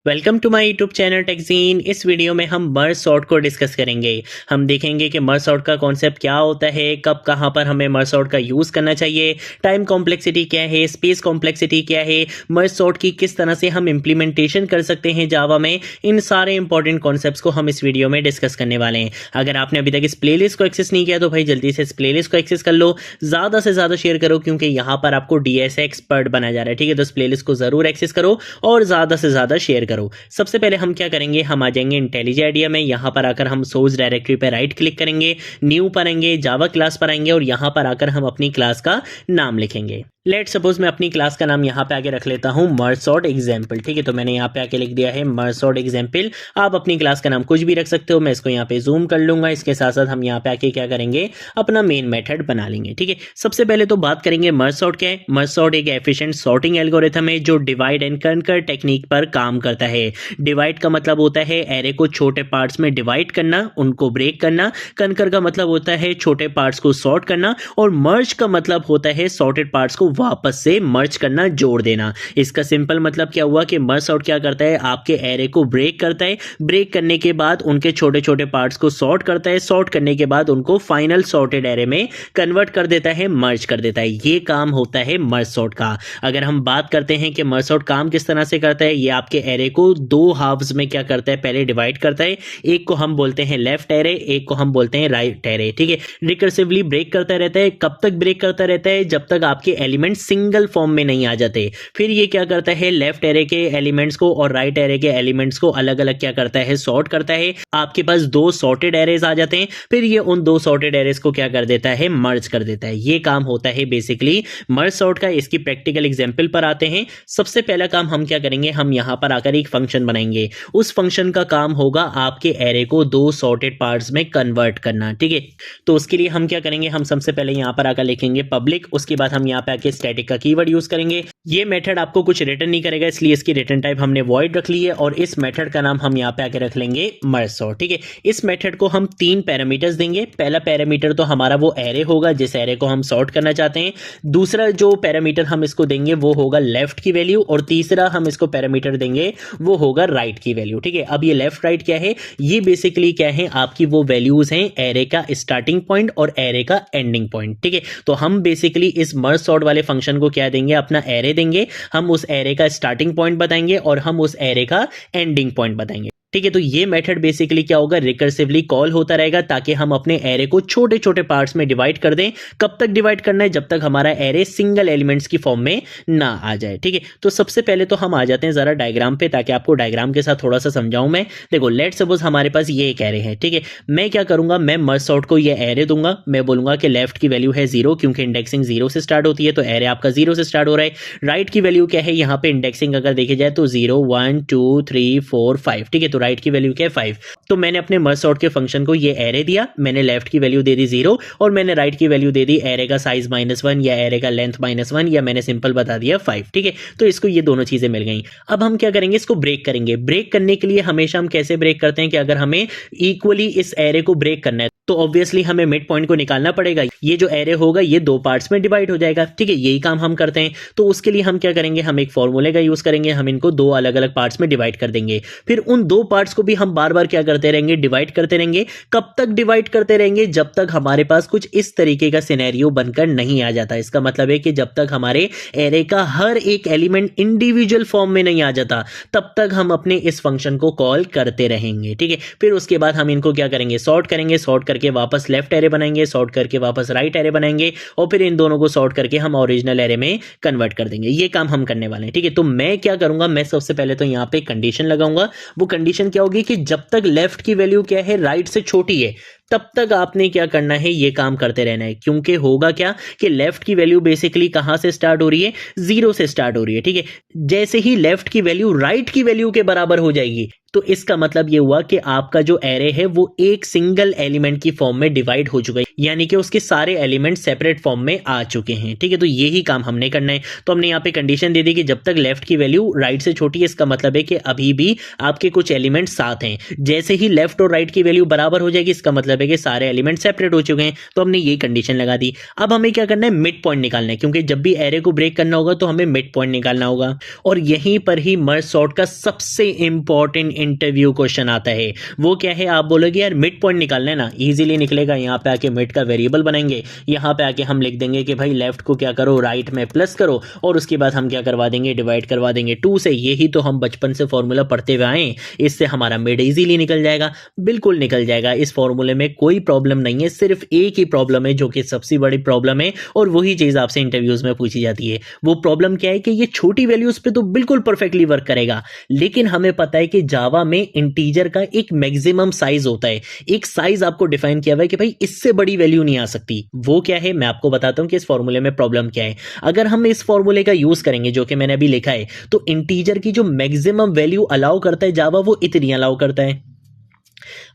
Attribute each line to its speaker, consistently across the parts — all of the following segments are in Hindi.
Speaker 1: Welcome to my YouTube channel Techgene. इस वीडियो में हम मर्ज सॉर्ट को डिस्कस करेंगे। हम देखेंगे कि मर्ज सॉर्ट का कॉन्सेप्ट क्या होता है, कब कहाँ पर हमें मर्ज सॉर्ट का यूज़ करना चाहिए, टाइम कॉम्प्लेक्सिटी क्या है, स्पेस कॉम्प्लेक्सिटी क्या है, मर्ज सॉर्ट की किस तरह से हम इम्प्लीमेंटेशन कर सकते हैं जावा में। इन सारे इंपॉर्टेंट कॉन्सेप्ट्स को हम इस वीडियो में डिस्कस करने वाले हैं। अगर आपने अभी तक इस प्लेलिस्ट को एक्सेस नहीं किया तो भाई जल्दी से इस प्लेलिस्ट को एक्सेस कर लो, ज़्यादा से ज़्यादा शेयर करो क्योंकि यहाँ पर आपको डीएस एक्सपर्ट बनाया जा रहा है। ठीक है, तो इस प्लेलिस्ट को ज़रूर एक्सेस करो और ज़्यादा से ज़्यादा शेयर करो। सबसे पहले हम क्या करेंगे, हम आ जाएंगे इंटेलिज आइडिया में। यहां पर आकर हम सोर्स डायरेक्टरी पर राइट क्लिक करेंगे, न्यू पर आएंगे, जावा क्लास पर आएंगे और यहां पर आकर हम अपनी क्लास का नाम लिखेंगे। लेट सपोज मैं अपनी क्लास का नाम यहाँ पे आके रख लेता हूँ मर्ज सॉर्ट एग्जाम्पल। ठीक है, तो मैंने यहाँ पे आके लिख दिया है मर्ज सॉर्ट एग्जाम्पल। आप अपनी क्लास का नाम कुछ भी रख सकते हो, मैं इसको यहाँ पे जूम कर लूंगा। इसके साथ साथ हम यहाँ पे आके क्या करेंगे, अपना मेन मेथड बना लेंगे। ठीक है, सबसे पहले तो बात करेंगे मर्ज सॉर्ट क्या है। मर्ज सॉर्ट एक एफिशिएंट सॉर्टिंग एल्गोरिथम है जो डिवाइड एंड कनकर टेक्निक पर काम करता है। डिवाइड का मतलब होता है एरे को छोटे पार्ट्स में डिवाइड करना, उनको ब्रेक करना। कनकर का मतलब होता है छोटे पार्ट्स को सॉर्ट करना और मर्ज का मतलब होता है सॉर्टेड पार्ट्स को वापस से मर्ज करना, जोड़ देना। इसका सिंपल मतलब क्या हुआ कि मर्ज सॉर्ट क्या करता है, आपके एरे को ब्रेक करता है, ब्रेक करने के बाद उनके छोटे छोटे पार्ट्स को सॉर्ट करता है, सॉर्ट करने के बाद उनको फाइनल सॉर्टेड एरे में कन्वर्ट कर देता है, मर्ज कर देता है। ये काम होता है मर्ज सॉर्ट का। अगर हम बात करते हैं कि मर्ज सॉर्ट काम किस तरह से करता है, ये आपके एरे को दो हाफ्स में क्या करता है, पहले डिवाइड करता है। एक को हम बोलते हैं लेफ्ट एरे, एक को हम बोलते हैं राइट एरे। ठीक है, रिकर्सिवली ब्रेक करता रहता है। कब तक ब्रेक करता रहता है, जब तक आपके एलिमेंट सिंगल फॉर्म में नहीं आ जाते। फिर ये क्या करता है, लेफ्ट एरे के एलिमेंट्स को और राइट एरे के एलिमेंट्स को अलग अलग क्या करता है, सॉर्ट करता है। आपके पास दो सॉर्टेड एरेज आ जाते हैं, फिर ये उन दो सॉर्टेड एरेज को क्या कर देता है, मर्ज कर देता है। ये काम होता है बेसिकली मर्ज सॉर्ट का। इसकी प्रैक्टिकल एग्जांपल पर आते हैं। सबसे पहला काम हम क्या करेंगे, हम यहां पर आकर एक फंक्शन बनाएंगे। उस फंक्शन का काम होगा आपके एरे को दो सॉर्टेड पार्ट्स में कन्वर्ट करना। ठीक है, तो उसके लिए हम क्या करेंगे, हम सबसे पहले यहां पर आकर लिखेंगे पब्लिक। उसके बाद हम यहां पे आके स्टैटिक का कीवर्ड यूज करेंगे। ये मेथड आपको कुछ रिटर्न नहीं करेगा, इसलिए इसकी रिटर्न टाइप हमने वॉइड रख ली है और इस मेथड का नाम हम यहां पे आके रख लेंगे मर्ज सॉर्ट। ठीक है, इस मेथड को हम तीन पैरामीटर्स देंगे। पहला पैरामीटर तो हमारा वो एरे होगा जिस एरे को हम सॉर्ट करना चाहते हैं। दूसरा जो पैरामीटर हम इसको देंगे वो होगा लेफ्ट की वैल्यू और तीसरा हम इसको पैरामीटर देंगे वो होगा राइट की वैल्यू। ठीक है, अब ये लेफ्ट राइट क्या है, ये बेसिकली क्या है, आपकी वो वैल्यूज हैं एरे का स्टार्टिंग पॉइंट और एरे का एंडिंग पॉइंट। ठीक है, तो हम बेसिकली इस मर्ज सॉर्ट वाले फंक्शन को क्या देंगे, अपना एरे देंगे। हम उस एरे का स्टार्टिंग पॉइंट बताएंगे और हम उस एरे का एंडिंग पॉइंट बताएंगे। ठीक है, तो ये मेथड बेसिकली क्या होगा, रिकर्सिवली कॉल होता रहेगा ताकि हम अपने एरे को छोटे छोटे पार्ट्स में डिवाइड कर दें। कब तक डिवाइड करना है, जब तक हमारा एरे सिंगल एलिमेंट्स की फॉर्म में ना आ जाए। ठीक है, तो सबसे पहले तो हम आ जाते हैं जरा डायग्राम पे ताकि आपको डायग्राम के साथ थोड़ा सा समझाऊं मैं। देखो, लेट सपोज हमारे पास ये एक एरे है। ठीक है, मैं क्या करूंगा, मैं मर्ज सॉर्ट को ये एरे दूंगा। मैं बोलूंगा कि लेफ्ट की वैल्यू है 0 क्योंकि इंडेक्सिंग 0 से स्टार्ट होती है, तो एरे आपका 0 से स्टार्ट हो रहा है। राइट की वैल्यू क्या है, यहाँ पे इंडेक्सिंग अगर देखी जाए तो 0 1 2 3 4 5। ठीक है, तो राइट की वैल्यू क्या है, 5। तो मैंने अपने मर्ज सॉर्ट के फंक्शन को ये एरे दिया, मैंने लेफ्ट की वैल्यू दे दी 0 और मैंने राइट की वैल्यू दे दी एरे का साइज -1 या एरे का लेंथ -1 या मैंने सिंपल बता दिया 5। ठीक है, तो इसको ये दोनों चीजें मिल गई। अब हम क्या करेंगे, इसको ब्रेक करेंगे। ब्रेक करने के लिए हमेशा हम कैसे ब्रेक करते हैं कि अगर हमें इक्वली इस एरे को ब्रेक करना है तो ऑब्वियसली हमें मिड पॉइंट को निकालना पड़ेगा। ये जो एरे होगा ये दो पार्ट्स में डिवाइड हो जाएगा। ठीक है, यही काम हम करते हैं। तो उसके लिए हम क्या करेंगे, हम एक फॉर्मूले का यूज करेंगे। हम इनको दो अलग अलग पार्ट्स में डिवाइड कर देंगे। फिर उन दो पार्ट्स को भी हम बार बार क्या करते रहेंगे, डिवाइड करते रहेंगे। कब तक डिवाइड करते रहेंगे, जब तक हमारे पास कुछ इस तरीके का सिनेरियो बनकर नहीं आ जाता। इसका मतलब है कि जब तक हमारे एरे का हर एक एलिमेंट इंडिविजुअल फॉर्म में नहीं आ जाता तब तक हम अपने इस फंक्शन को कॉल करते रहेंगे। ठीक है, फिर उसके बाद हम इनको क्या करेंगे, सॉर्ट करेंगे। सॉर्ट करके वापस लेफ्ट एरे बनाएंगे, सॉर्ट करके वापस राइट एरे बनाएंगे और फिर इन दोनों को सॉर्ट करके हम ओरिजिनल एरे में कन्वर्ट कर देंगे। ये काम हम करने वाले हैं। ठीक है, तो मैं क्या करूंगा, मैं सबसे पहले तो यहां पे कंडीशन लगाऊंगा। वो कंडीशन क्या होगी कि जब तक लेफ्ट की वैल्यू क्या है, राइट से छोटी है, तब तक आपने क्या करना है, ये काम करते रहना है। क्योंकि होगा क्या कि लेफ्ट की वैल्यू बेसिकली कहां से स्टार्ट हो रही है, 0 से स्टार्ट हो रही है। ठीक है, जैसे ही लेफ्ट की वैल्यू राइट की वैल्यू के बराबर हो जाएगी तो इसका मतलब ये हुआ कि आपका जो एरे है वो एक सिंगल एलिमेंट की फॉर्म में डिवाइड हो चुका है, यानी कि उसके सारे एलिमेंट सेपरेट फॉर्म में आ चुके हैं। ठीक है, तो यही काम हमने करना है। तो हमने यहाँ पे कंडीशन दे दी कि जब तक लेफ्ट की वैल्यू राइट से छोटी है, इसका मतलब है कि अभी भी आपके कुछ एलिमेंट साथ हैं। जैसे ही लेफ्ट और राइट की वैल्यू बराबर हो जाएगी, इसका मतलब मतलब है कि सारे एलिमेंट सेपरेट हो चुके हैं, तो हमने ये कंडीशन लगा दी। अब हमें क्या करना है, मिड पॉइंट निकालना है, क्योंकि जब भी एरे को ब्रेक करना होगा तो हमें मिड पॉइंट निकालना होगा। और यहीं पर ही मर्ज सॉर्ट का सबसे इंपॉर्टेंट इंटरव्यू क्वेश्चन आता है। वो क्या है, आप बोलोगे यार मिड पॉइंट निकालना है ना, इजीली निकलेगा। यहाँ पे आके मिड का वेरिएबल बनाएंगे, यहाँ पे आके हम लिख देंगे कि भाई लेफ्ट को क्या करो, राइट में प्लस करो, और उसके बाद हम क्या करवा देंगे, डिवाइड करवा देंगे 2 से। यही तो हम बचपन से फॉर्मूला पढ़ते हुए आए, इससे हमारा मिड इजीली निकल जाएगा। बिल्कुल निकल जाएगा, इस फॉर्मूले में कोई प्रॉब्लम नहीं है, सिर्फ एक ही प्रॉब्लम है जो कि सबसे बड़ी प्रॉब्लम है, और वही चीज आपसे इंटरव्यूज में पूछी जाती है। वो प्रॉब्लम क्या है कि ये छोटी वैल्यूज पे तो बिल्कुल परफेक्टली वर्क करेगा, लेकिन हमें पता है कि जावा में इंटीजर का एक मैक्सिमम साइज होता है, एक साइज आपको डिफाइन किया हुआ है कि भाई इससे बड़ी वैल्यू नहीं आ सकती। वो क्या है, मैं आपको बताता हूं कि इस फॉर्मूले में प्रॉब्लम क्या है। अगर हम इस फॉर्मूले का यूज करेंगे जो कि मैंने अभी लिखा है, तो इंटीजर की जो मैक्सिमम वैल्यू अलाउ करता है जावा, वो इतनी अलाउ करता है।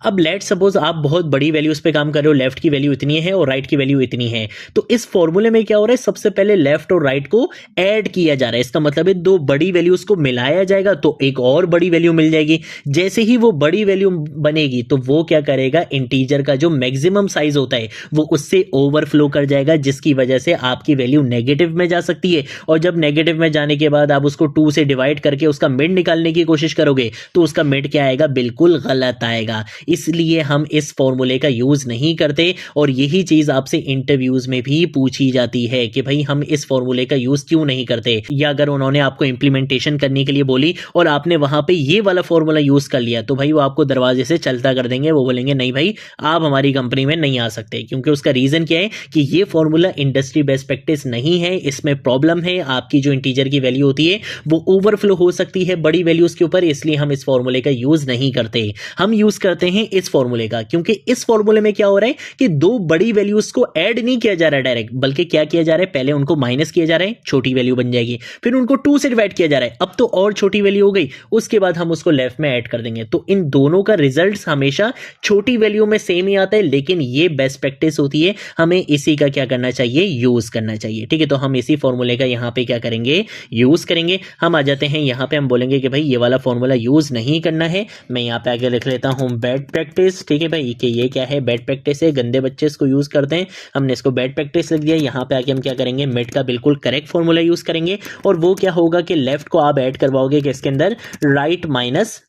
Speaker 1: अब लेट सपोज आप बहुत बड़ी वैल्यूज पे काम कर रहे हो, लेफ्ट की वैल्यू इतनी है और राइट की वैल्यू इतनी है, तो इस फॉर्मूले में क्या हो रहा है, सबसे पहले लेफ्ट और राइट को ऐड किया जा रहा है। इसका मतलब है दो बड़ी वैल्यूज को मिलाया जाएगा तो एक और बड़ी वैल्यू मिल जाएगी। जैसे ही वो बड़ी वैल्यू बनेगी तो वो क्या करेगा, इंटीजर का जो मैक्सिमम साइज होता है वो उससे ओवरफ्लो कर जाएगा, जिसकी वजह से आपकी वैल्यू नेगेटिव में जा सकती है। और जब नेगेटिव में जाने के बाद आप उसको 2 से डिवाइड करके उसका मिड निकालने की कोशिश करोगे तो उसका मिड क्या आएगा, बिल्कुल गलत आएगा। इसलिए हम इस फॉर्मूले का यूज नहीं करते, और यही चीज आपसे इंटरव्यूज में भी पूछी जाती है कि भाई हम इस फॉर्मूले का यूज क्यों नहीं करते। या अगर उन्होंने आपको इंप्लीमेंटेशन करने के लिए बोली और आपने वहां पे ये वाला फॉर्मूला यूज कर लिया, तो भाई वो आपको दरवाजे से चलता कर देंगे। वो बोलेंगे नहीं भाई आप हमारी कंपनी में नहीं आ सकते, क्योंकि उसका रीजन क्या है कि ये फॉर्मूला इंडस्ट्री बेस्ट प्रैक्टिस नहीं है, इसमें प्रॉब्लम है। आपकी जो इंटीजर की वैल्यू होती है वो ओवरफ्लो हो सकती है बड़ी वैल्यूज के ऊपर, इसलिए हम इस फॉर्मूले का यूज नहीं करते। हम यूज करते हैं इस फॉर्मूले का, क्योंकि इस फॉर्मूले में क्या हो रहा है कि दो बड़ी वैल्यूज को ऐड नहीं किया जा रहा है डायरेक्ट, बल्कि क्या किया जा रहा है, पहले उनको माइनस किया जा रहा है, छोटी वैल्यू बन जाएगी, फिर उनको 2 से डिवाइड किया जा रहा है, अब तो और छोटी वैल्यू हो गई, उसके बाद हम उसको लेफ्ट में ऐड कर देंगे। तो इन दोनों का रिजल्ट हमेशा छोटी वैल्यू में सेम ही आता है, लेकिन ये बेस्ट प्रैक्टिस होती है, हमें इसी का क्या करना चाहिए, यूज करना चाहिए। ठीक है, तो हम इसी फॉर्मूले का यहां पे क्या करेंगे, यूज करेंगे। हम आ जाते हैं यहां पे, हम बोलेंगे कि भाई ये वाला फॉर्मूला यूज नहीं करना है। मैं यहां पे आगे लिख लेता हूं बैड प्रैक्टिस। ठीक है भाई, कि ये क्या है, बैड प्रैक्टिस है, गंदे बच्चे इसको यूज करते हैं, हमने इसको बैड प्रैक्टिस लिख दिया। यहां पे आके हम क्या करेंगे, मिड का बिल्कुल करेक्ट फॉर्मूला यूज करेंगे, और वो क्या होगा कि लेफ्ट को आप ऐड करवाओगे कि इसके अंदर राइट माइनस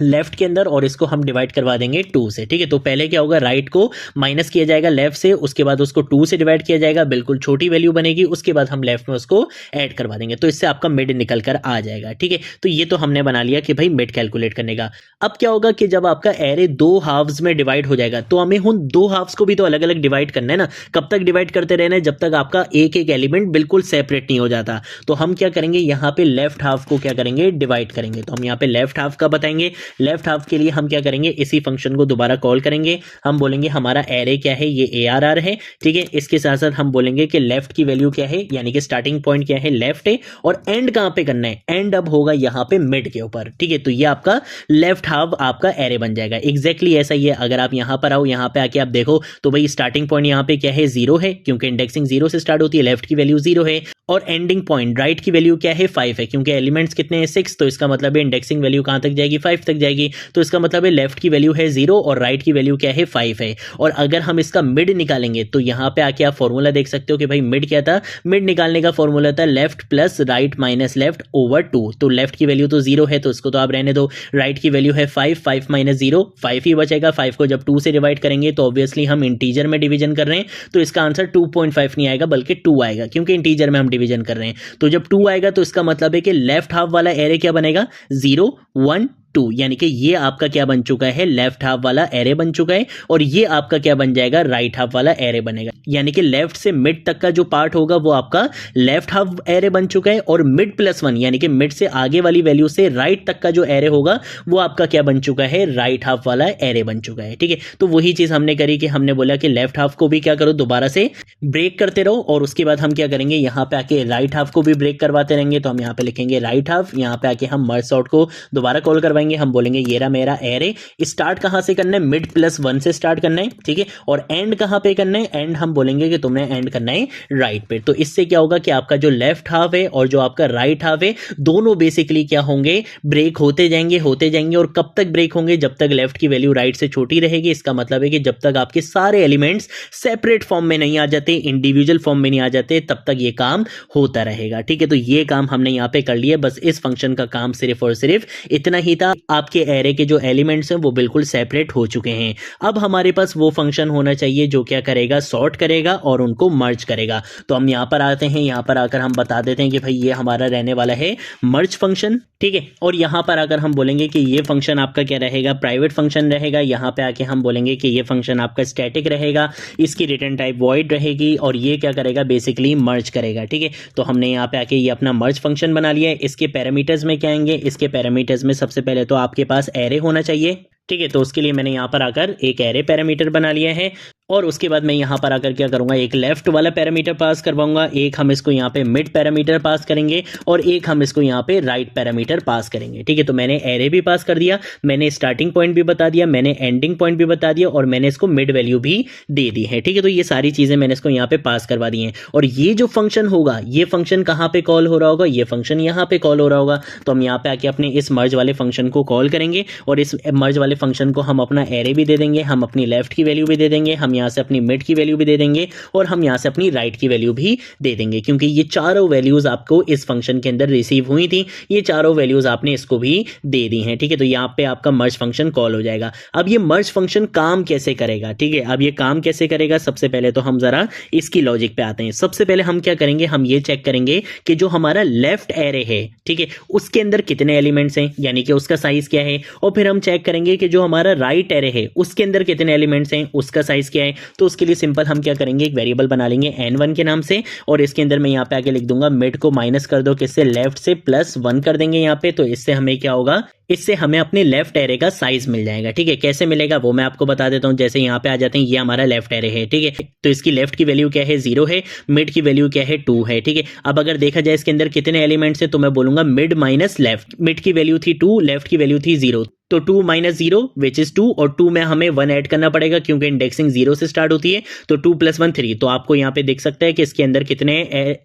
Speaker 1: लेफ्ट के अंदर, और इसको हम डिवाइड करवा देंगे 2 से। ठीक है, तो पहले क्या होगा, राइट को माइनस किया जाएगा लेफ्ट से, उसके बाद उसको 2 से डिवाइड किया जाएगा, बिल्कुल छोटी वैल्यू बनेगी, उसके बाद हम लेफ्ट में उसको ऐड करवा देंगे, तो इससे आपका मिड निकल कर आ जाएगा। ठीक है, तो ये तो हमने बना लिया कि भाई मिड कैलकुलेट करने का। अब क्या होगा कि जब आपका एरे 2 हाफ्स में डिवाइड हो जाएगा, तो हमें उन 2 हाफ्स को भी तो अलग अलग डिवाइड करना है ना। कब तक डिवाइड करते रहना है, जब तक आपका एक एक एलिमेंट बिल्कुल सेपरेट नहीं हो जाता। तो हम क्या करेंगे, यहाँ पे लेफ्ट हाफ को क्या करेंगे, डिवाइड करेंगे। तो हम यहाँ पे लेफ्ट हाफ का बताएंगे, लेफ्ट हाफ के लिए हम क्या करेंगे, इसी फंक्शन को दोबारा कॉल करेंगे। हम बोलेंगे हमारा एरे क्या है, ये ARR है। ठीक है, इसके साथ साथ हम बोलेंगे कि लेफ्ट की वैल्यू क्या है, यानी कि स्टार्टिंग पॉइंट क्या है, लेफ्ट है, और एंड कहां पे करना है, एंड अब होगा यहाँ पे मिड के ऊपर। ठीक है, तो ये आपका लेफ्ट हाफ आपका एरे बन जाएगा। एग्जैक्टली ऐसा ही है। अगर आप यहां पर आओ, यहां पे आके आप देखो तो भाई स्टार्टिंग पॉइंट यहाँ पे क्या है, 0 है, क्योंकि इंडेक्सिंग 0 से स्टार्ट होती है, लेफ्ट की वैल्यू 0 है। और एंडिंग पॉइंट राइट की वैल्यू क्या है, 5 है, क्योंकि एलिमेंट्स कितने हैं, 6, तो इसका मतलब है इंडेक्सिंग वैल्यू कहां तक जाएगी, 5 तक जाएगी। तो इसका मतलब है लेफ्ट की वैल्यू है 0 और राइट की वैल्यू क्या है, 5 है। और अगर हम इसका मिड निकालेंगे तो यहां पे आके आप फॉर्मूला देख सकते हो कि भाई मिड क्या था, मिड निकालने का फॉर्मूला था left plus right minus left over 2। तो लेफ्ट की वैल्यू तो 0 है, तो इसको तो आप रहने दो। राइट की वैल्यू है 5, 5 माइनस 0, 5 ही बचेगा। 5 को जब 2 से डिवाइड करेंगे तो ऑब्वियसली हम इंटीजर में डिवीजन कर रहे हैं, तो इसका आंसर 2.5 नहीं आएगा बल्कि 2 आएगा, क्योंकि इंटीजर में हम डिवीजन कर रहे हैं। तो जब 2 आएगा तो इसका मतलब है कि लेफ्ट हाफ वाला एरे क्या बनेगा, 0 1 2, यानी कि ये आपका क्या बन चुका है, लेफ्ट हाफ वाला एरे बन चुका है, और ये आपका क्या बन जाएगा, राइट हाफ वाला एरे बनेगा। यानी कि लेफ्ट से मिड तक का जो पार्ट होगा वो आपका लेफ्ट हाफ एरे बन चुका है, और मिड प्लस 1 यानी कि मिड से आगे वाली वैल्यू से राइट तक का जो एरे होगा वो आपका क्या बन चुका है, राइट हाफ वाला एरे बन चुका है। ठीक है, तो वही चीज हमने करी कि हमने बोला कि लेफ्ट हाफ को भी क्या करो, दोबारा से ब्रेक करते रहो, और उसके बाद हम क्या करेंगे, यहाँ पे आके राइट हाफ को भी ब्रेक करवाते रहेंगे। तो हम यहाँ पे लिखेंगे राइट हाफ, यहाँ पे आके हम मर्ज सॉर्ट को दोबारा कॉल करवाएंगे, करवाएंगे, हम बोलेंगे ये रहा मेरा एरे, स्टार्ट कहाँ से करना है, मिड प्लस 1 से स्टार्ट करना है, ठीक है, और एंड कहाँ पे करना है, एंड हम बोलेंगे कि तुमने एंड करना है राइट पे। तो इससे क्या होगा कि आपका जो लेफ्ट हाफ है और जो आपका राइट हाफ है दोनों बेसिकली क्या होंगे, ब्रेक होते जाएंगे और कब तक ब्रेक होंगे, जब तक लेफ्ट की वैल्यू राइट से छोटी रहेगी। इसका मतलब है कि जब तक आपके सारे एलिमेंट्स सेपरेट फॉर्म में नहीं आ जाते, इंडिविजुअल फॉर्म में नहीं आ जाते, तब तक ये काम होता रहेगा, ठीक है। तो ये काम हमने यहाँ पे कर लिया, बस इस फंक्शन का काम सिर्फ और सिर्फ इतना ही था। आपके एरे के जो एलिमेंट्स हैं वो बिल्कुल सेपरेट हो चुके हैं। अब हमारे पास वो फंक्शन होना चाहिए जो क्या करेगा, सॉर्ट करेगा और उनको मर्ज करेगा। तो हम यहाँ पर आते हैं, यहाँ पर आकर हम बता देते हैं कि भाई ये हमारा रहने वाला है मर्ज फंक्शन, ठीक है। और यहाँ पर आकर हम बोलेंगे कि ये फंक्शन आपका क्या रहेगा, प्राइवेट फंक्शन रहेगा। यहाँ पे आके हम बोलेंगे कि ये फंक्शन आपका स्टैटिक रहेगा, इसकी रिटर्न टाइप वॉइड रहेगी और ये क्या करेगा, बेसिकली मर्ज करेगा, ठीक है। तो हमने यहाँ पे आके ये अपना मर्ज फंक्शन बना लिया है। इसके पैरामीटर्स में क्या आएंगे, इसके पैरामीटर्स में सबसे पहले तो आपके पास एरे होना चाहिए, ठीक है। तो उसके लिए मैंने यहाँ पर आकर एक एरे पैरामीटर बना लिया है और उसके बाद मैं यहाँ पर आकर क्या करूँगा, एक लेफ्ट वाला पैरामीटर पास करवाऊंगा, एक हम इसको यहाँ पे मिड पैरामीटर पास करेंगे और एक हम इसको यहाँ पे राइट पैरामीटर पास करेंगे, ठीक है। तो मैंने एरे भी पास कर दिया, मैंने स्टार्टिंग पॉइंट भी बता दिया, मैंने एंडिंग पॉइंट भी बता दिया और मैंने इसको मिड वैल्यू भी दे दी है, ठीक है। तो ये सारी चीज़ें मैंने इसको यहाँ पे पास करवा दी हैं और ये जो फंक्शन होगा, ये फंक्शन कहाँ पे कॉल हो रहा होगा, ये फंक्शन यहाँ पे कॉल हो रहा होगा। तो हम यहाँ पे आके अपने इस मर्ज वाले फंक्शन को कॉल करेंगे और इस मर्ज वाले फंक्शन को हम अपना एरे भी दे देंगे, हम अपनी लेफ्ट की वैल्यू भी दे देंगे, हम यहाँ से अपनी मिड की वैल्यू भी दे देंगे और हम यहां से अपनी राइट की वैल्यू भी दे देंगे, क्योंकि ये चारों वैल्यूज आपको इस फंक्शन के अंदर रिसीव हुई थी, ये चारों वैल्यूज आपने इसको भी दे दी हैं, ठीक है। तो यहां पे आपका मर्ज फंक्शन कॉल हो जाएगा। अब ये मर्ज फंक्शन काम कैसे करेगा, ठीक है। अब ये काम कैसे करेगा, सबसे पहले तो हम जरा इसकी लॉजिक पे आते हैं। सबसे पहले हम क्या करेंगे, हम ये चेक करेंगे कि जो हमारा लेफ्ट एरे है, ठीक है, उसके अंदर कितने एलिमेंट्स हैं, यानी कि उसका साइज क्या है, और फिर हम चेक करेंगे कि जो हमारा राइट एरे है उसके अंदर कितने एलिमेंट्स हैं, उसका साइज क्या है। तो उसके लिए सिंपल हम क्या करेंगे, एक वेरिएबल बना लेंगे n1 के नाम से और इसके अंदर मैं यहाँ पे आके लिख दूंगा मिड को माइनस कर दो, किससे, लेफ्ट से, +1 कर देंगे यहाँ पे। तो इससे हमें क्या होगा, इससे हमें अपने लेफ्ट एरे का साइज मिल जाएगा, ठीक है। कैसे मिलेगा वो मैं आपको बता देता हूं। जैसे यहाँ पे आ जाते हैं, ये हमारा लेफ्ट एरे है, ठीक है। तो इसकी लेफ्ट की वैल्यू क्या है, 0 है, मिड की वैल्यू क्या है, 2 है, ठीक है। अब अगर देखा जाए इसके अंदर कितने एलिमेंट्स है, तो मैं बोलूंगा मिड माइनस लेफ्ट। मिड की वैल्यू थी 2, लेफ्ट की वैल्यू थी 0, तो 2 - 0 विच इज 2 और 2 में हमें 1 ऐड करना पड़ेगा क्योंकि इंडेक्सिंग 0 से स्टार्ट होती है। तो 2 + 1 3। तो आपको यहाँ पे देख सकता है कि इसके अंदर कितने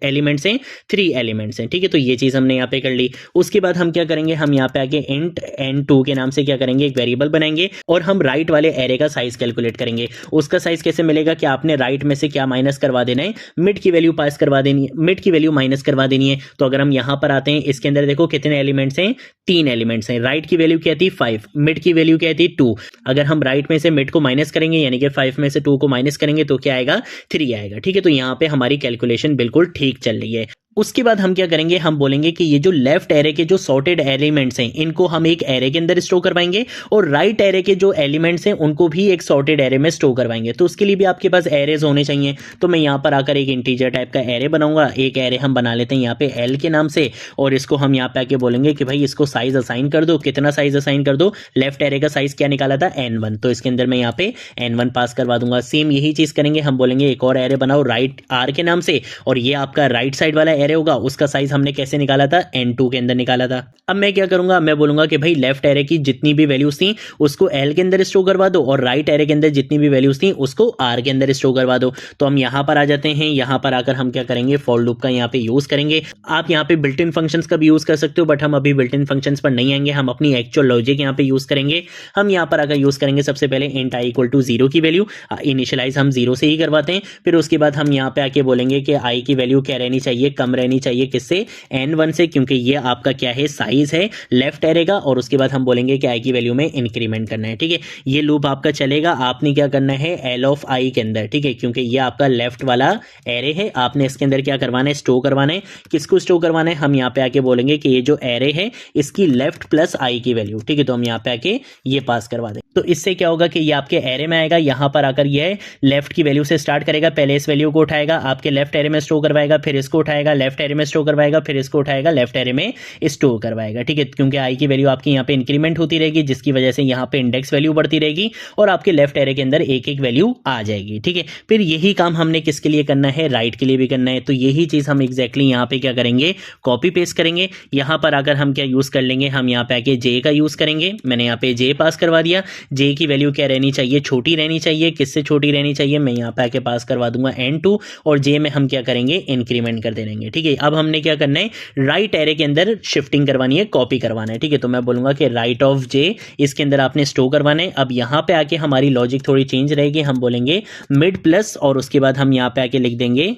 Speaker 1: एलिमेंट्स हैं, 3 एलिमेंट्स हैं, ठीक है। तो ये चीज हमने यहाँ पे कर ली। उसके बाद हम क्या करेंगे, हम यहाँ पे आके इंट n2 के नाम से क्या करेंगे, एक वेरिएबल बनाएंगे और हम राइट वाले एरे का साइज कैलकुलेट करेंगे। उसका साइज कैसे मिलेगा कि आपने राइट में से क्या माइनस करवा देना है, मिड की वैल्यू पास करवा देनी है, मिड की वैल्यू माइनस करवा देनी है। तो अगर हम यहाँ पर आते हैं, इसके अंदर देखो कितने एलिमेंट्स हैं, 3 एलिमेंट्स हैं। राइट की वैल्यू क्या थी, 5, मिड की वैल्यू क्या थी, 2। अगर हम राइट में से मिड को माइनस करेंगे, यानी कि 5 में से 2 को माइनस करेंगे तो क्या आएगा, 3 आएगा, ठीक है। तो यहाँ पे हमारी कैलकुलेशन बिल्कुल ठीक चल रही है। उसके बाद हम क्या करेंगे, हम बोलेंगे कि ये जो लेफ्ट एरे के जो सॉर्टेड एलिमेंट्स हैं इनको हम एक एरे के अंदर स्टोर करवाएंगे और राइट एरे के जो एलिमेंट्स हैं उनको भी एक सॉर्टेड एरे में स्टोर करवाएंगे। तो उसके लिए भी आपके पास एरेज होने चाहिए। तो मैं यहाँ पर आकर एक इंटीजर टाइप का एरे बनाऊंगा। एक एरे हम बना लेते हैं यहाँ पे एल के नाम से और इसको हम यहाँ पे आके बोलेंगे कि भाई इसको साइज असाइन कर दो। कितना साइज असाइन कर दो, लेफ्ट एरे का साइज क्या निकाला था, n1। तो इसके अंदर मैं यहाँ पे n1 पास करवा दूंगा। सेम यही चीज करेंगे, हम बोलेंगे एक और एरे बनाओ राइट आर के नाम से और ये आपका राइट साइड वाला एरे होगा, उसका साइज हमने कैसे निकाला था, n2 के अंदर निकाला था। अब मैं क्या करूंगा, मैं बोलूंगा कि भाई लेफ्ट एरे की जितनी भी वैल्यूज थी उसको l के अंदर स्टोर करवा दो और राइट एरे के अंदर जितनी भी वैल्यूज थी उसको r के अंदर स्टोर करवा दो। तो हम यहां पर आ जाते हैं, यहां पर आकर हम क्या करेंगे, फॉर लूप का यहाँ पे यूज करेंगे। आप यहाँ पे बिल्ट इन फंक्शंस का भी यूज कर सकते हो, बट हम अभी बिल्ट इन फंक्शंस पर नहीं आएंगे, हम अपनी एक्चुअल लॉजिक यहाँ पे यूज करेंगे। हम यहाँ पर आकर यूज करेंगे सबसे पहले इंट i = 0 की वैल्यू इनिशियलाइज हम 0 से ही करवाते हैं। फिर उसके बाद हम यहाँ पे आके बोलेंगे कि i की वैल्यू क्या रहनी चाहिए, कम रहनी चाहिए, किससे, n1 से, क्योंकि ये आपका क्या है, साइज है लेफ्ट एरे का। और उसके बाद हम बोलेंगे कि i की वैल्यू में इंक्रीमेंट करना है, ठीक है। ये लूप आपका चलेगा, आपने क्या करना है, l ऑफ i के अंदर, ठीक है, क्योंकि ये आपका लेफ्ट वाला एरे है, आपने इसके अंदर क्या करवाना है, स्टोर करवाना है। किसको स्टोर करवाना है, हम यहाँ पे आके बोलेंगे कि ये जो एरे है इसकी लेफ्ट प्लस i की वैल्यू, ठीक है। तो हम यहाँ पे आके ये पास करवा दें। तो इससे क्या होगा कि ये आपके एरे में आएगा, यहाँ पर आकर ये लेफ्ट की वैल्यू से स्टार्ट करेगा, पहले इस वैल्यू को उठाएगा, आपके लेफ्ट एरे में स्टोर करवाएगा, फिर इसको उठाएगा, लेफ्ट एरे में स्टोर करवाएगा, फिर इसको उठाएगा, लेफ्ट एरे में स्टोर करवाएगा। ठीक है, क्योंकि आई की वैल्यू आपकी यहाँ पे इंक्रीमेंट होती रहेगी, जिसकी वजह से यहाँ पे इंडेक्स वैल्यू बढ़ती रहेगी और आपके लेफ्ट एरे के अंदर एक एक वैल्यू आ जाएगी। ठीक है, फिर यही काम हमने किसके लिए करना है, राइट के लिए भी करना है। तो यही चीज हम एग्जैक्टली यहाँ पे क्या करेंगे, कॉपी पेस्ट करेंगे। यहाँ पर आकर हम क्या यूज कर लेंगे, हम यहाँ पे आके जे का यूज करेंगे। मैंने यहाँ पे जे पास करवा दिया, जे की वैल्यू क्या रहनी चाहिए, छोटी रहनी चाहिए। किससे छोटी रहनी चाहिए, मैं यहाँ पे आके पास करवा दूंगा n2 और जे में हम क्या करेंगे, इंक्रीमेंट कर दे देंगे। ठीक है, अब हमने क्या करना है, राइट एरे के अंदर शिफ्टिंग करवानी है, कॉपी करवाना है। ठीक है, तो मैं बोलूंगा कि राइट ऑफ जे इसके अंदर आपने स्टोर करवाना है। अब यहाँ पे आके हमारी लॉजिक थोड़ी चेंज रहेगी, हम बोलेंगे मिड प्लस और उसके बाद हम यहाँ पे आके लिख देंगे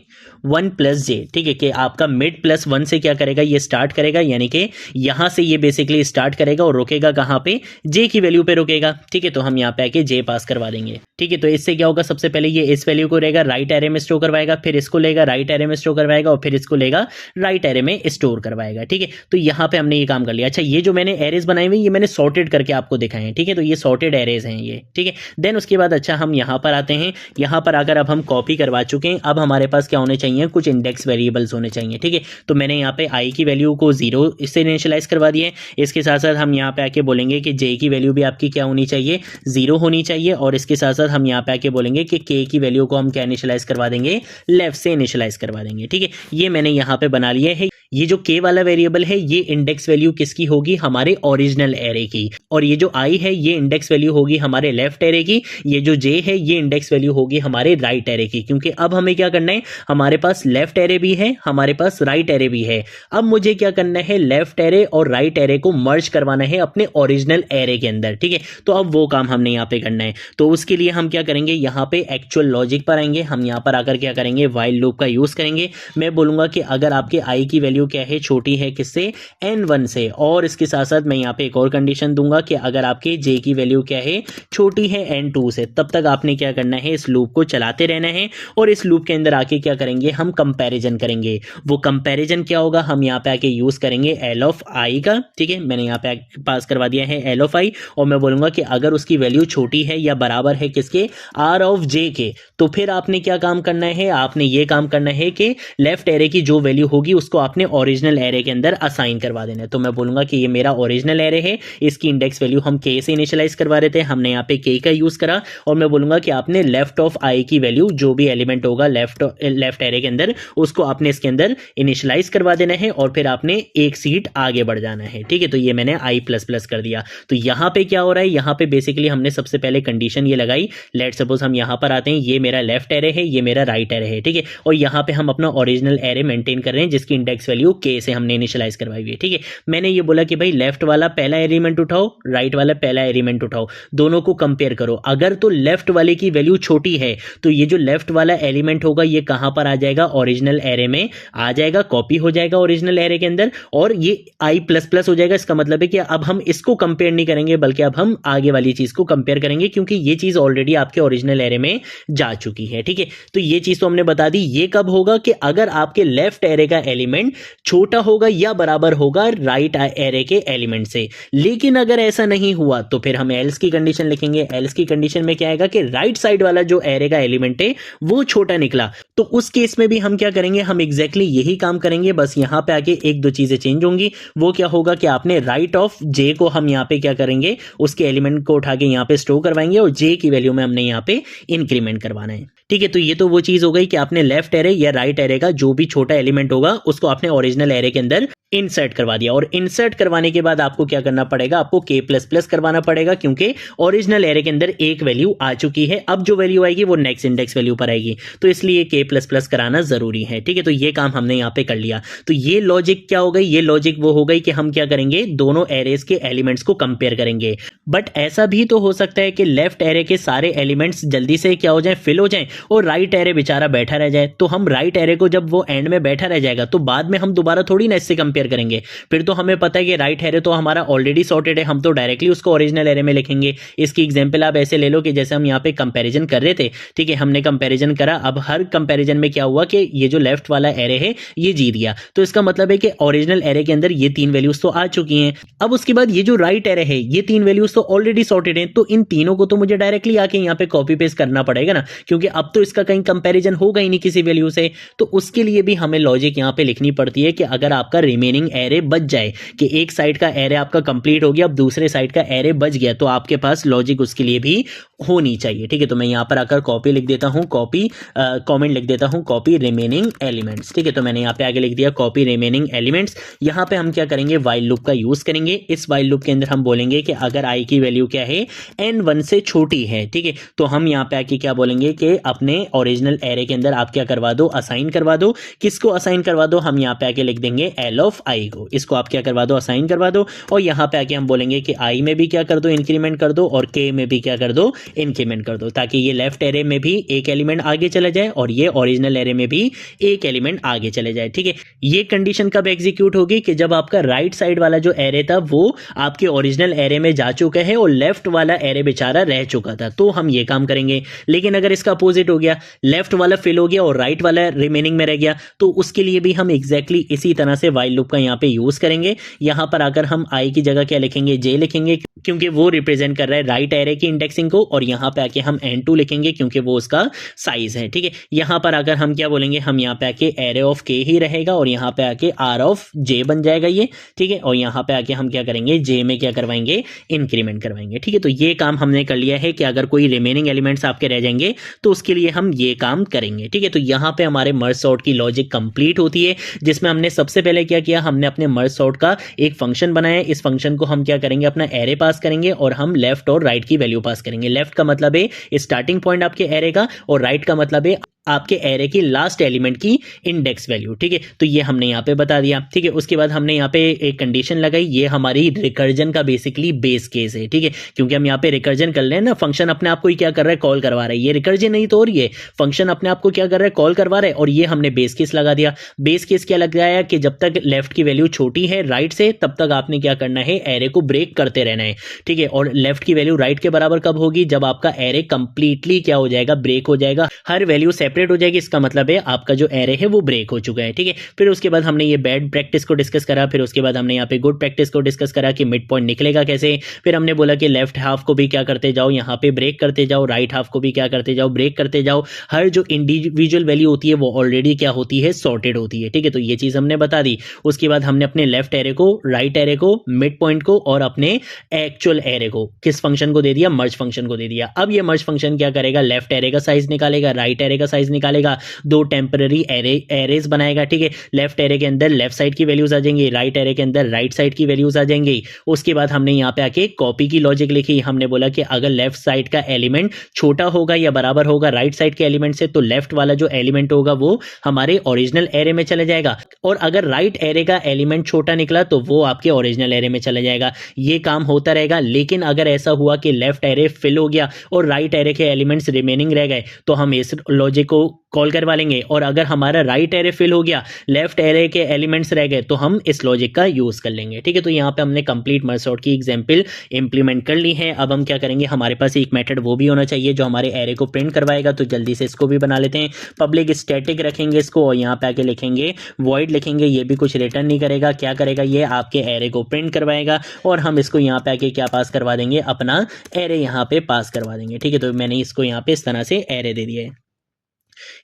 Speaker 1: 1 प्लस जे। ठीक है, कि आपका मिड प्लस 1 से क्या करेगा, ये स्टार्ट करेगा, यानी कि यहां से ये बेसिकली स्टार्ट करेगा और रुकेगा कहां पे, जे की वैल्यू पे रुकेगा। ठीक है, तो हम यहाँ पे आके जे पास करवा देंगे। ठीक है, तो इससे क्या होगा, सबसे पहले ये इस वैल्यू को रहेगा, राइट एरे में स्टोर करवाएगा, फिर इसको लेगा, राइट एरे में स्टोर करवाएगा और फिर इसको लेगा, राइट एरे में स्टोर करवाएगा। ठीक है, तो यहाँ पे हमने ये काम कर लिया। अच्छा, ये जो मैंने एरेज बनाए हुए ये मैंने सॉर्टेड करके आपको दिखाए हैं। ठीक है, तो ये सॉर्टेड एरेज हैं ये। ठीक है, देन उसके बाद अच्छा हम यहाँ पर आते हैं, यहाँ पर आकर अब हम कॉपी करवा चुके हैं। अब हमारे पास क्या होने चाहिए, कुछ इंडेक्स वेरिएबल्स होने चाहिए। ठीक है, तो मैंने यहाँ पे आई की वैल्यू को 0 से इनिशियलाइज करवा दिया है। इसके साथ साथ हम यहाँ पे आके बोलेंगे कि जे की वैल्यू भी आपकी क्या होनी चाहिए, 0 होनी चाहिए। और इसके साथ साथ हम यहाँ पे आके बोलेंगे कि के की वैल्यू को हम क्या इनिशियलाइज करवा देंगे, लेफ्ट से इनिशियलाइज करवा देंगे। ठीक है, ये मैंने यहाँ पे बना लिया है। ये जो के वाला वेरिएबल है ये इंडेक्स वैल्यू किसकी होगी, हमारे ओरिजिनल एरे की। और ये जो आई है ये इंडेक्स वैल्यू होगी हमारे लेफ्ट एरे की। ये जो जे है ये इंडेक्स वैल्यू होगी हमारे राइट एरे की। क्योंकि अब हमें क्या करना है, हमारे पास लेफ्ट एरे भी है, हमारे पास राइट एरे भी है। अब मुझे क्या करना है, लेफ्ट एरे और राइट एरे को मर्ज करवाना है अपने ओरिजिनल एरे के अंदर। ठीक है, तो अब वो काम हमने यहाँ पे करना है। तो उसके लिए हम क्या करेंगे, यहाँ पे एक्चुअल लॉजिक पर आएंगे। हम यहाँ पर आकर क्या करेंगे, व्हाइल लूप का यूज करेंगे। मैं बोलूंगा कि अगर आपके आई की वैल्यू क्या है, छोटी है किससे, n1 से। और इसके साथ साथ मैं यहाँ पे एक और कंडीशन दूंगा कि अगर आपके j की वैल्यू क्या है, छोटी है n2 से, तब तक आपने क्या करना है, इस लूप को चलाते रहना है। और इस लूप के अंदर आके क्या करेंगे, हम कंपैरिजन करेंगे। वो कंपैरिजन क्या होगा, हम यहाँ पे आके यूज करेंगे l ऑफ i का। ठीक है, मैंने यहाँ पे पास करवा दिया है l ऑफ i और मैं बोलूंगा कि अगर उसकी वैल्यू छोटी है या बराबर है किसके, r ऑफ j के, तो फिर आपने क्या काम करना है, आपने ये काम करना है कि लेफ्ट एरे की जो वैल्यू होगी उसको आपने ओरिजिनल एरे के अंदर असाइन करवा देना है। तो मैं बोलूंगा कि ये मेरा ओरिजिनल एरे है, इसकी इंडेक्स वैल्यू हम k से इनिशियलाइज करवा रहे थे, हमने यहाँ पे k का यूज करा। और मैं बोलूंगा कि आपने लेफ्ट ऑफ i की वैल्यू जो भी एलिमेंट होगा लेफ्ट एरे के अंदर, उसको आपने इसके अंदर इनिशियलाइज करवा देना है और फिर आपने एक सीट आगे बढ़ जाना है। ठीक है, तो ये मैंने i प्लस प्लस कर दिया। तो यहाँ पे क्या हो रहा है, यहाँ पे बेसिकली हमने सबसे पहले कंडीशन ये लगाई, लेट सपोज हम यहाँ पर आते हैं, ये मेरा लेफ्ट एरे है, ये मेरा राइट एरे है। ठीक है, और यहाँ पे हम अपना ओरिजिनल एरे मेंटेन कर रहे हैं जिसकी इंडेक्स वैल्यू k से हमने इनिशियलाइज करवाई हुई है। ठीक है, मैंने ये बोला कि भाई लेफ्ट वाला पहला एलिमेंट उठाओ, राइट वाला पहला एलिमेंट उठाओ, दोनों को कंपेयर करो। अगर तो लेफ्ट वाले की वैल्यू छोटी है तो ये जो लेफ्ट वाला एलिमेंट होगा ये कहां पर आ जाएगा, ओरिजिनल एरे में आ जाएगा, कॉपी हो जाएगा ओरिजिनल एरे के अंदर और ये i प्लस प्लस हो जाएगा। इसका मतलब है कि अब हम इसको कंपेयर नहीं करेंगे बल्कि अब हम आगे वाली चीज को कंपेयर करेंगे क्योंकि ये चीज ऑलरेडी आपके ओरिजिनल एरे में जा चुकी है। ठीक है, तो ये चीज तो हमने बता दी। ये कब होगा कि अगर आपके लेफ्ट एरे का एलिमेंट छोटा होगा या बराबर होगा राइट एरे के एलिमेंट से। लेकिन अगर ऐसा नहीं हुआ तो फिर हम एल्स की कंडीशन लिखेंगे। एल्स की कंडीशन में क्या आएगा कि राइट साइड वाला जो एरे का एलिमेंट है वो छोटा निकला, तो उस केस में भी हम क्या करेंगे, हम एग्जैक्टली यही काम करेंगे, बस यहां पे आके एक दो चीजें चेंज होंगी। वो क्या होगा कि आपने राइट ऑफ जे को हम यहाँ पे क्या करेंगे, उसके एलिमेंट को उठा के यहाँ पे स्टोर करवाएंगे और जे की वैल्यू में हमने यहाँ पे इंक्रीमेंट करवाना है। ठीक है, तो ये तो वो चीज हो गई कि आपने लेफ्ट एरे या राइट एरे का जो भी छोटा एलिमेंट होगा उसको आपने ओरिजिनल एरे के अंदर इंसर्ट करवा दिया। और इंसर्ट करवाने के बाद आपको क्या करना पड़ेगा, आपको k प्लस प्लस करवाना पड़ेगा क्योंकि ओरिजिनल एरे के अंदर एक वैल्यू आ चुकी है। अब जो वैल्यू आएगी वो नेक्स्ट इंडेक्स वैल्यू पर आएगी, तो इसलिए k प्लस प्लस कराना जरूरी है। ठीक है, तो ये काम हमने यहाँ पे कर लिया। तो ये लॉजिक क्या हो गई, ये लॉजिक वो हो गई कि हम क्या करेंगे, दोनों एरेज के एलिमेंट्स को कंपेयर करेंगे। बट ऐसा भी तो हो सकता है कि लेफ्ट एरे के सारे एलिमेंट्स जल्दी से क्या हो जाए, फिल हो जाए। और राइट एरे बेचारा बैठा रह जाए, तो हम राइट एरे को जब वो एंड में बैठा रह जाएगा तो बाद में हम दोबारा थोड़ी ना इससे कंपेयर करेंगे। फिर तो हमें पता है कि राइट एरे तो हमारा ऑलरेडी सॉर्टेड है, हम तो डायरेक्टली उसको ओरिजिनल एरे में लिखेंगे। इसकी एग्जांपल आप ऐसे ले लो कि जैसे हम यहाँ पे कंपैरिजन कर रहे थे, ठीक है, हमने कंपैरिजन करा, अब हर कंपैरिजन में क्या हुआ कि ये जो लेफ्ट वाला एरे है ये जीत गया, तो इसका मतलब है कि ओरिजिनल एरे के अंदर ये 3 वैल्यूज तो आ चुकी हैं। अब उसके बाद ये जो राइट एरे है ये 3 वैल्यूज तो ऑलरेडी सॉर्टेड हैं, तो इन तीनों को तो मुझे डायरेक्टली आके यहाँ पे कॉपी पेस्ट करना पड़ेगा ना, क्योंकि अब तो इसका कहीं कंपैरिजन होगा ही नहीं किसी वैल्यू से। तो उसके लिए भी हमें लॉजिक यहाँ पे लिखनी पड़ती है कि अगर आपका रिमेनिंग एरे बच जाए, कि एक साइड का एरे आपका कंप्लीट हो गया, अब दूसरे साइड का एरे बच गया, तो आपके पास लॉजिक उसके लिए भी होनी चाहिए, ठीक है। तो मैं यहाँ पर आकर कॉपी लिख देता हूँ, कॉपी कमेंट लिख देता हूँ, कॉपी रिमेनिंग एलिमेंट्स, ठीक है। तो मैंने यहाँ पे आगे लिख दिया कॉपी रिमेनिंग एलिमेंट्स। यहाँ पे हम क्या करेंगे, व्हाइल लूप का यूज करेंगे। इस व्हाइल लूप के अंदर हम बोलेंगे कि अगर आई की वैल्यू क्या है, n1 से छोटी है, ठीक है, तो हम यहाँ पे आके क्या बोलेंगे कि अपने ओरिजिनल एरे के अंदर आप क्या करवा दो, असाइन करवा दो। किसको असाइन करवा दो, हम यहाँ पे आके लिख देंगे एल ऑफ आई को, इसको आप क्या करवा दो, असाइन करवा दो। और यहाँ पे आके हम बोलेंगे कि आई में भी क्या कर दो, इंक्रीमेंट कर दो, और के में भी क्या कर दो, इंक्रीमेंट कर दो, ताकि ये लेफ्ट एरे में भी एक एलिमेंट आगे चला जाए और ये ओरिजिनल एरे में भी एक एलिमेंट आगे चले जाए, ठीक है। ये कंडीशन कब एग्जीक्यूट होगी, कि जब आपका राइट साइड वाला जो एरे था वो आपके ओरिजिनल एरे में जा चुका है और लेफ्ट वाला एरे बेचारा रह चुका था, तो हम ये काम करेंगे। लेकिन अगर इसका अपोजिट हो गया, लेफ्ट वाला फिल हो गया और राइट वाला रिमेनिंग में रह गया, तो उसके लिए भी हम एग्जैक्टली इसी तरह से व्हाइल लूप का यहाँ पे यूज करेंगे। यहाँ पर आकर हम आई की जगह क्या लिखेंगे, जे लिखेंगे, क्योंकि वो रिप्रेजेंट कर रहा है राइट एरे की इंडेक्सिंग को, और यहाँ पे आके हम n2 लिखेंगे क्योंकि वो उसका साइज है, ठीक है। यहाँ पर आकर हम क्या बोलेंगे, हम यहाँ पे आके एरे ऑफ के ही रहेगा और यहाँ पे आके आर ऑफ जे बन जाएगा ये, ठीक है। और यहाँ पे आके हम क्या करेंगे, जे में क्या करवाएंगे, इंक्रीमेंट करवाएंगे, ठीक है। तो ये काम हमने कर लिया है कि अगर कोई रिमेनिंग एलिमेंट्स आपके रह जाएंगे तो उसके लिए हम ये काम करेंगे, ठीक है। तो यहाँ पे हमारे मर्ज सॉर्ट की लॉजिक कंप्लीट होती है, जिसमें हमने सबसे पहले क्या किया, हमने अपने मर्ज सॉर्ट का एक फंक्शन बनाया। इस फंक्शन को हम क्या करेंगे, अपना एरे पास करेंगे और हम लेफ्ट और राइट की वैल्यू पास करेंगे। लेफ्ट का मतलब है स्टार्टिंग पॉइंट आपके एरे का, और राइट का मतलब है आपके एरे की लास्ट एलिमेंट की इंडेक्स वैल्यू, ठीक है। तो ये हमने यहाँ पे बता दिया, ठीक है। उसके बाद हमने यहाँ पे एक कंडीशन लगाई, ये हमारी रिकर्जन का बेसिकली बेस केस है, ठीक है, क्योंकि हम यहाँ पे रिकर्जन कर रहे हैं ना, फंक्शन अपने आप को ही क्या कर रहा है, कॉल करवा रहा है। ये रिकर्जन नहीं तो, और ये फंक्शन अपने आप को क्या कर रहा है, कॉल करवा रहा है, और ये हमने बेस केस लगा दिया। बेस केस क्या लगाया कि जब तक लेफ्ट की वैल्यू छोटी है राइट से, तब तक आपने क्या करना है, एरे को ब्रेक करते रहना है, ठीक है। और लेफ्ट की वैल्यू राइट के बराबर कब होगी, जब आपका एरे कंप्लीटली क्या हो जाएगा, ब्रेक हो जाएगा, हर वैल्यू सेपरेट हो जाएगी, इसका मतलब है आपका जो एरे है वो ब्रेक हो चुका है, ठीक है। फिर उसके बाद हमने ये बैड प्रैक्टिस को डिस्कस करा, फिर उसके बाद हमने यहाँ पे गुड प्रैक्टिस को डिस्कस करा कि मिड पॉइंट निकलेगा कैसे। फिर हमने बोला कि लेफ्ट हाफ को भी क्या करते जाओ, यहाँ पे ब्रेक करते जाओ, राइट हाफ को भी क्या करते जाओ, ब्रेक करते जाओ। हर जो इंडिविजुअल वैल्यू होती है वो ऑलरेडी क्या होती है, सॉर्टेड होती है, ठीक है। तो ये चीज हमने बता दी। उसके बाद हमने अपने लेफ्ट एरे को, राइट एरे को, मिड पॉइंट को और अपने एक्चुअल एरे को किस फंक्शन को दे दिया, मर्ज फंक्शन को दे दिया। अब ये मर्ज फंक्शन क्या करेगा, लेफ्ट एरे का साइज निकालेगा, राइट एरे का साइज निकालेगा, दो टेम्पररी एरेज बनाएगा, ठीक है। लेफ्ट एरे के अंदर लेफ्ट साइड की वैल्यूज आ जाएंगी, राइट एरे के अंदर राइट साइड की वैल्यूज आ जाएंगी। उसके बाद हमने यहाँ पे आके कॉपी की लॉजिक लिखी। हमने बोला कि अगर लेफ्ट साइड का एलिमेंट छोटा होगा या बराबर होगा राइट साइड के एलिमेंट से, तो लेफ्ट वाला जो एलिमेंट होगा वो हमारे ओरिजिनल एरे में चला जाएगा, और अगर राइट एरे का एलिमेंट छोटा निकला तो वो आपके ओरिजिनल एरे में चला जाएगा। ये काम होता रहेगा। लेकिन अगर ऐसा हुआ कि लेफ्ट एरे फिल हो गया और राइट एरे के एलिमेंट्स रिमेनिंग रह गए, तो हम इस लॉजिक को कॉल करवा लेंगे। और अगर हमारा राइट एरे फिल हो गया, लेफ्ट एरे के एलिमेंट्स रह गए, तो हम इस लॉजिक का यूज कर लेंगे, ठीक है। तो यहाँ पे हमने कंप्लीट मर्ज सॉर्ट की एग्जांपल इंप्लीमेंट कर ली है। अब हम क्या करेंगे, हमारे पास एक मेथड वो भी होना चाहिए जो हमारे एरे को प्रिंट करवाएगा। तो जल्दी से इसको भी बना लेते हैं। पब्लिक स्टैटिक रखेंगे इसको, और यहाँ पे आके लिखेंगे वॉइड लिखेंगे। ये भी कुछ रिटर्न नहीं करेगा, क्या करेगा, ये आपके एरे को प्रिंट करवाएगा। और हम इसको यहाँ पे आके क्या पास करवा देंगे, अपना एरे यहाँ पे पास करवा देंगे, ठीक है। तो मैंने इसको यहाँ पे इस तरह से एरे दे दिया है।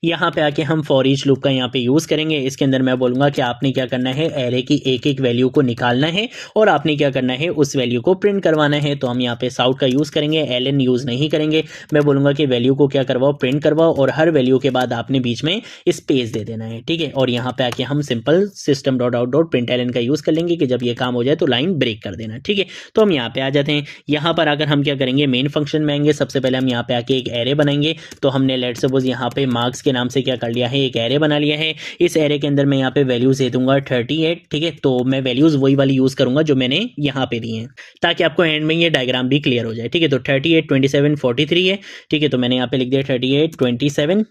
Speaker 1: यहाँ पे आके हम फॉर ईच लूप का यहाँ पे यूज करेंगे। इसके अंदर मैं बोलूंगा कि आपने क्या करना है, एरे की एक एक वैल्यू को निकालना है और आपने क्या करना है, उस वैल्यू को प्रिंट करवाना है। तो हम यहाँ पे साउट का यूज करेंगे, एलएन यूज नहीं करेंगे। मैं बोलूंगा कि वैल्यू को क्या करवाओ, प्रिंट करवाओ, और हर वैल्यू के बाद आपने बीच में स्पेस दे देना है, ठीक है। और यहाँ पे आके हम simple system dot out dot print LN का यूज कर लेंगे कि जब ये काम हो जाए तो लाइन ब्रेक कर देना, ठीक है। तो हम यहाँ पे आ जाते हैं। यहाँ पर आकर हम क्या करेंगे, मेन फंक्शन में आएंगे। सबसे पहले हम यहाँ पे आके एक एरे बनाएंगे। तो हमने लेट सपोज यहाँ पे मार्क्स के नाम से क्या कर लिया है, एक एरे बना लिया है। इस एरे के अंदर मैं यहाँ पे वैल्यूज दे दूंगा 38, ठीक है। तो मैं वैल्यूज वही वाली यूज करूंगा जो मैंने यहाँ पे दी हैं, ताकि आपको एंड में ये डायग्राम भी क्लियर हो जाए, ठीक है। तो 38, 27, 43 है, ठीक है। तो मैंने यहाँ पे लिख दिया 38, 27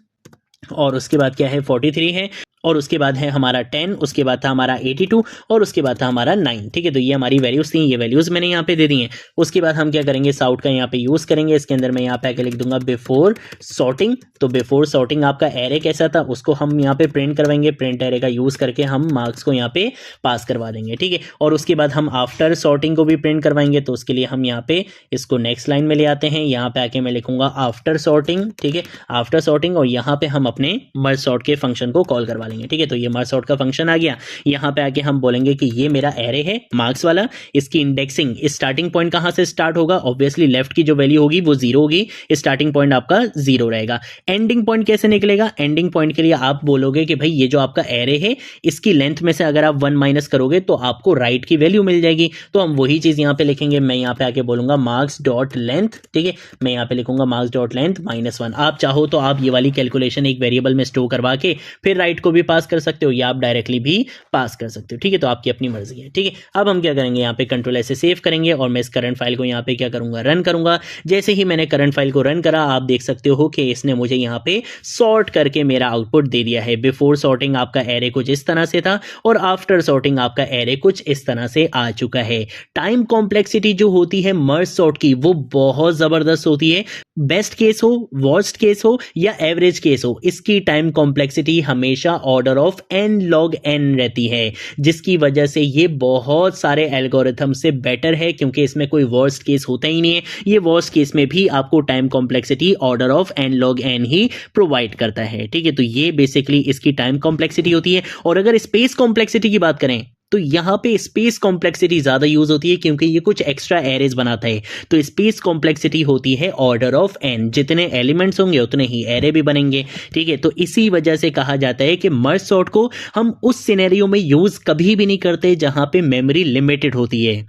Speaker 1: और उसके बाद क्या है 43 है, और उसके बाद है हमारा 10, उसके बाद था हमारा 82 और उसके बाद था हमारा 9, ठीक है। तो ये हमारी वैल्यूज थी, ये वैल्यूज मैंने यहाँ पे दे दी हैं। उसके बाद हम क्या करेंगे, सॉर्ट का यहाँ पे यूज करेंगे। इसके अंदर मैं यहाँ पे आके लिख दूंगा बिफोर सॉर्टिंग। तो बिफोर सॉर्टिंग आपका एरे कैसा था उसको हम यहाँ पे प्रिंट करवाएंगे, प्रिंट एरे का यूज करके हम मार्क्स को यहाँ पे पास करवा देंगे, ठीक है। और उसके बाद हम आफ्टर सॉर्टिंग को भी प्रिंट करवाएंगे। तो उसके लिए हम यहाँ पे इसको नेक्स्ट लाइन में ले आते हैं। यहाँ पे आके मैं लिखूंगा आफ्टर सॉर्टिंग, ठीक है, आफ्टर सॉर्टिंग। और यहाँ पे हम अपने मर्ज सॉर्ट के फंक्शन को कॉल करवा लेंगे, ठीक है। तो ये मर्ज सॉर्ट का फंक्शन आ गया। यहाँ पे आके हम बोलेंगे कि ये मेरा एरे है मार्क्स वाला, इसकी इंडेक्सिंग स्टार्टिंग पॉइंट कहाँ से स्टार्ट होगा, ऑब्वियसली लेफ्ट की जो वैल्यू होगी वो 0 होगी, स्टार्टिंग पॉइंट आपका 0 रहेगा। एंडिंग पॉइंट कैसे निकलेगा, एंडिंग पॉइंट के लिए आप बोलोगे कि भाई ये जो आपका एरे है इसकी लेंथ में से अगर आप 1 माइनस करोगे तो आपको राइट की वैल्यू मिल जाएगी। तो हम वही चीज यहाँ पे लिखेंगे। मैं यहाँ पे आके बोलूंगा मार्क्स डॉट लेंथ, ठीक है। मैं यहाँ पे लिखूंगा मार्क्स डॉट लेंथ -1। आप चाहो तो आप ये वाली कैलकुलेशन एक वेरिएबल में स्टोर करवा के फिर राइट को भी पास कर सकते हो, या आप डायरेक्टली भी पास कर सकते हो, ठीक है। तो आपकी अपनी मर्जी है, ठीक है। अब हम क्या करेंगे, यहाँ पे कंट्रोल ऐसे सेव करेंगे और मैं इस करंट फाइल को यहाँ पे क्या करूंगा, रन करूंगा। जैसे ही मैंने करंट फाइल को रन करा, आप देख सकते हो कि इसने मुझे यहाँ पे सॉर्ट करके मेरा आउटपुट दे दिया है। बिफोर सॉर्टिंग आपका एरे कुछ इस तरह से था और आफ्टर सॉर्टिंग आपका एरे कुछ इस तरह से आ चुका है। टाइम कॉम्प्लेक्सिटी जो होती है मर्ज सॉर्ट की वो बहुत जबरदस्त होती है। बेस्ट केस हो, वर्स्ट केस हो या एवरेज केस हो, इसकी टाइम कॉम्प्लेक्सिटी हमेशा order of n log n रहती है, जिसकी वजह से ये बहुत सारे एल्गोरिथम से बेटर है, क्योंकि इसमें कोई वर्स्ट केस होता ही नहीं है। ये वर्स्ट केस में भी आपको time complexity order of n log n he provide करता है, ठीक है। तो ये बेसिकली इसकी टाइम कॉम्प्लेक्सिटी होती है। और अगर स्पेस कॉम्प्लेक्सिटी की बात करें तो यहाँ पे स्पेस कॉम्प्लेक्सिटी ज्यादा यूज होती है, क्योंकि ये कुछ एक्स्ट्रा एरेज बनाता है। तो स्पेस कॉम्प्लेक्सिटी होती है ऑर्डर ऑफ n, जितने एलिमेंट्स होंगे उतने ही एरे भी बनेंगे, ठीक है। तो इसी वजह से कहा जाता है कि मर्ज सॉर्ट को हम उस सिनेरियो में यूज कभी भी नहीं करते जहां पे मेमोरी लिमिटेड होती है,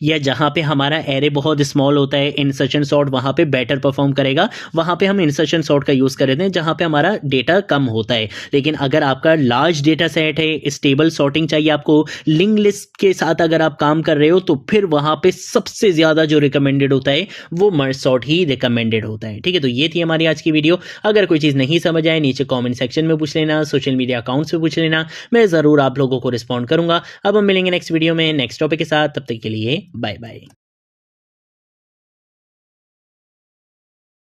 Speaker 1: या जहां पे हमारा एरे बहुत स्मॉल होता है। इंसर्शन सॉर्ट वहां पे बेटर परफॉर्म करेगा, वहां पे हम इंसर्शन सॉर्ट का यूज कर रहे हैं जहां पे हमारा डेटा कम होता है। लेकिन अगर आपका लार्ज डेटा सेट है, स्टेबल सॉर्टिंग चाहिए आपको, लिंक लिस्ट के साथ अगर आप काम कर रहे हो, तो फिर वहां पे सबसे ज्यादा जो रिकमेंडेड होता है वो मर्ज सॉर्ट ही रिकमेंडेड होता है, ठीक है। तो ये थी हमारी आज की वीडियो। अगर कोई चीज नहीं समझ आए नीचे कॉमेंट सेक्शन में पूछ लेना, सोशल मीडिया अकाउंट से पूछ लेना, मैं जरूर आप लोगों को रिस्पॉन्ड करूंगा। अब हम मिलेंगे नेक्स्ट वीडियो में नेक्स्ट टॉपिक के साथ, तब तक के लिए बाय बाय।